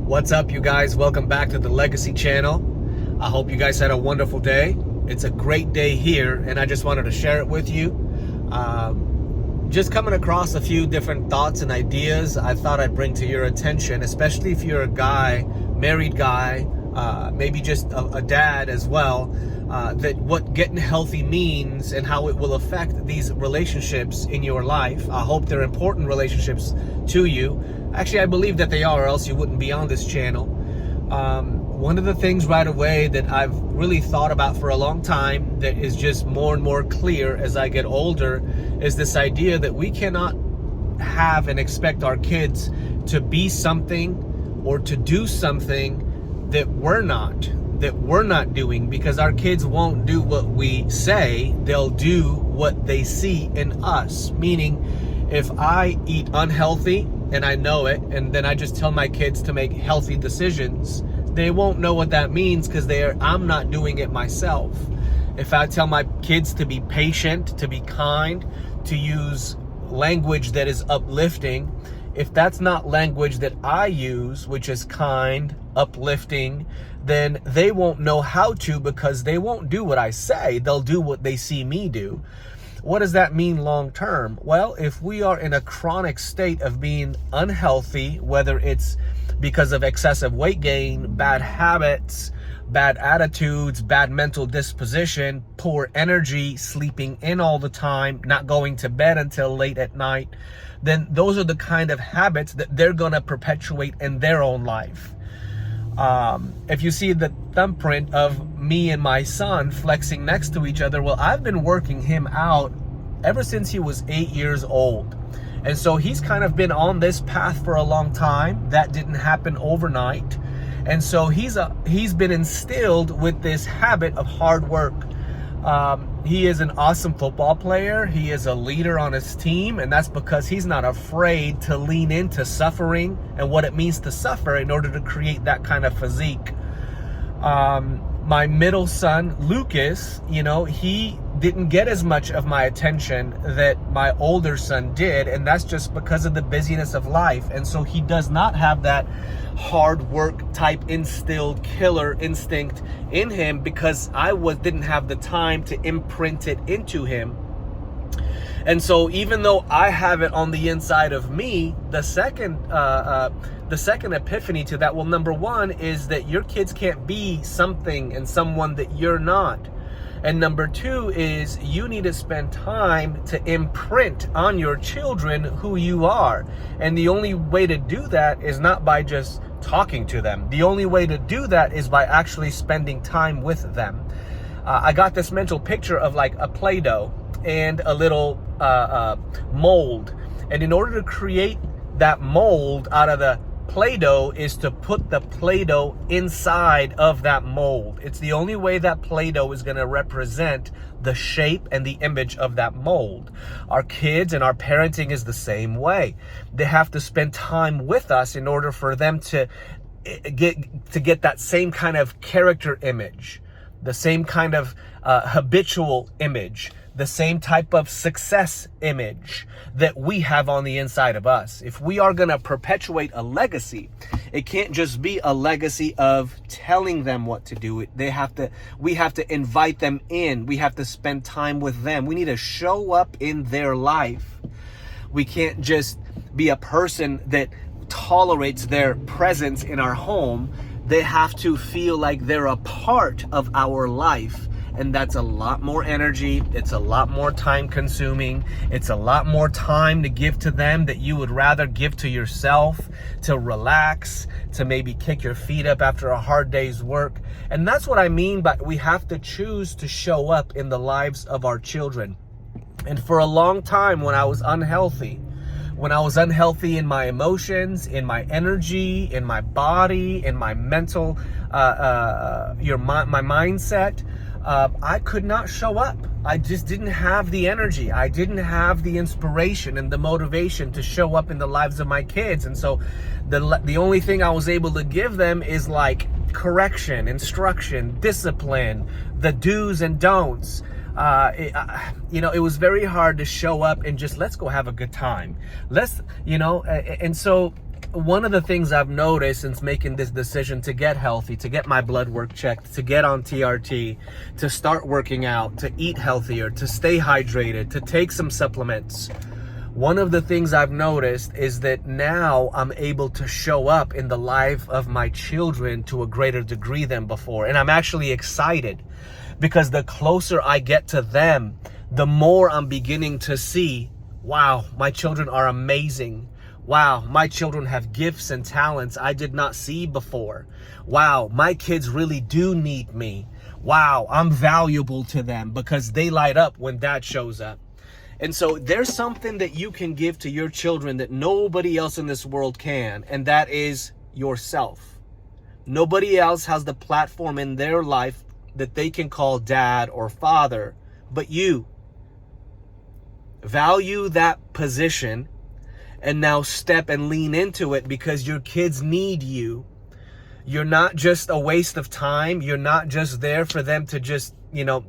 What's up, you guys? Welcome back to the Legacy channel. I hope you guys had a wonderful day. It's a great day here, and I just wanted to share it with you. Just coming across a few different thoughts and ideas I thought I'd bring to your attention, especially if you're a guy, married guy, maybe just a dad as well, that what getting healthy means and how it will affect these relationships in your life. I hope they're important relationships to you. Actually, I believe that they are, or else you wouldn't be on this channel. One of the things right away that I've really thought about for a long time that is just more and more clear as I get older is this idea that we cannot have and expect our kids to be something or to do something that we're not doing, because our kids won't do what we say. They'll do what they see in us. Meaning, if I eat unhealthy and I know it, and then I just tell my kids to make healthy decisions, they won't know what that means, because I'm not doing it myself. If I tell my kids to be patient, to be kind, to use language that is uplifting, if that's not language that I use, which is kind, uplifting, then they won't know how to, because they won't do what I say. They'll do what they see me do. What does that mean long term? Well, if we are in a chronic state of being unhealthy, whether it's because of excessive weight gain, bad habits, bad attitudes, bad mental disposition, poor energy, sleeping in all the time, not going to bed until late at night, then those are the kind of habits that they're going to perpetuate in their own life. If you see the thumbprint of me and my son flexing next to each other, well, I've been working him out ever since he was 8 years old. And so he's kind of been on this path for a long time. That didn't happen overnight. And so he's been instilled with this habit of hard work. He is an awesome football player. He is a leader on his team, and that's because he's not afraid to lean into suffering and what it means to suffer in order to create that kind of physique. My middle son, Lucas, he didn't get as much of my attention that my older son did, and that's just because of the busyness of life. And so he does not have that hard work type instilled killer instinct in him, because I didn't have the time to imprint it into him. And so even though I have it on the inside of me, the second epiphany to that, well, number one is that your kids can't be something and someone that you're not. And number two is you need to spend time to imprint on your children who you are. And the only way to do that is not by just talking to them. The only way to do that is by actually spending time with them. I got this mental picture of like a Play-Doh and a little mold. And in order to create that mold out of the Play-Doh is to put the Play-Doh inside of that mold. It's the only way that Play-Doh is going to represent the shape and the image of that mold. Our kids and our parenting is the same way. They have to spend time with us in order for them to get that same kind of character image, the same kind of habitual image, the same type of success image that we have on the inside of us. If we are going to perpetuate a legacy, it can't just be a legacy of telling them what to do. We have to invite them in. We have to spend time with them. We need to show up in their life. We can't just be a person that tolerates their presence in our home. They have to feel like they're a part of our life. And that's a lot more energy. It's a lot more time consuming. It's a lot more time to give to them that you would rather give to yourself, to relax, to maybe kick your feet up after a hard day's work. And that's what I mean by we have to choose to show up in the lives of our children. And for a long time, when I was unhealthy in my emotions, in my energy, in my body, in my mental, my mindset, I could not show up. I just didn't have the energy. I didn't have the inspiration and the motivation to show up in the lives of my kids. And so the only thing I was able to give them is like correction, instruction, discipline, the do's and don'ts. It was very hard to show up and just let's go have a good time. And so one of the things I've noticed since making this decision to get healthy, to get my blood work checked, to get on TRT, to start working out, to eat healthier, to stay hydrated, to take some supplements, one of the things I've noticed is that now I'm able to show up in the life of my children to a greater degree than before. And I'm actually excited because the closer I get to them, the more I'm beginning to see, wow, my children are amazing. Wow, my children have gifts and talents I did not see before. Wow, my kids really do need me. Wow, I'm valuable to them because they light up when dad shows up. And so there's something that you can give to your children that nobody else in this world can, and that is yourself. Nobody else has the platform in their life that they can call dad or father, but you. Value that position and now step and lean into it because your kids need you. You're not just a waste of time. You're not just there for them to just,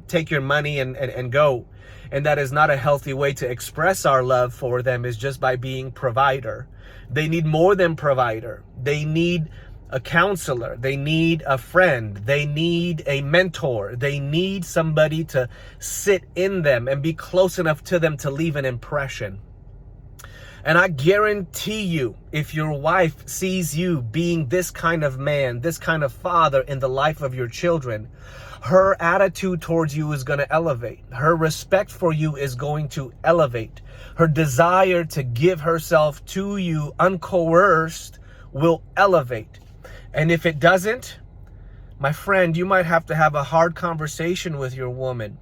take your money and go. And that is not a healthy way to express our love for them, is just by being provider. They need more than provider. They need a counselor. They need a friend. They need a mentor. They need somebody to sit in them and be close enough to them to leave an impression. And I guarantee you, if your wife sees you being this kind of man, this kind of father in the life of your children, her attitude towards you is going to elevate. Her respect for you is going to elevate. Her desire to give herself to you uncoerced will elevate. And if it doesn't, my friend, you might have to have a hard conversation with your woman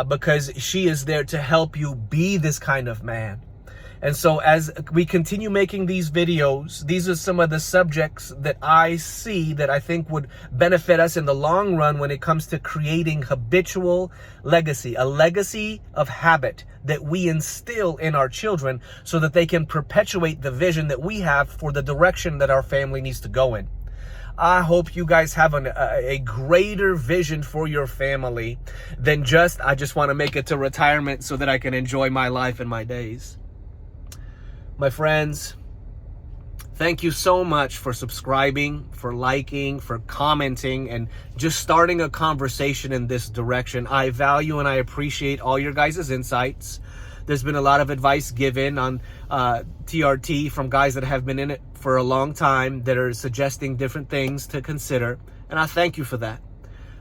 because she is there to help you be this kind of man. And so as we continue making these videos, these are some of the subjects that I see that I think would benefit us in the long run when it comes to creating habitual legacy, a legacy of habit that we instill in our children so that they can perpetuate the vision that we have for the direction that our family needs to go in. I hope you guys have a greater vision for your family than I just want to make it to retirement so that I can enjoy my life and my days. My friends, thank you so much for subscribing, for liking, for commenting, and just starting a conversation in this direction. I value and I appreciate all your guys' insights. There's been a lot of advice given on TRT from guys that have been in it for a long time that are suggesting different things to consider, and I thank you for that.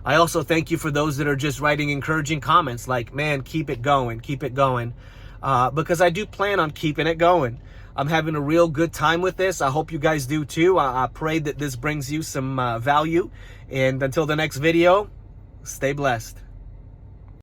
I also thank you for those that are just writing encouraging comments like, man, keep it going, because I do plan on keeping it going. I'm having a real good time with this. I hope you guys do too. I pray that this brings you some value. And until the next video, stay blessed.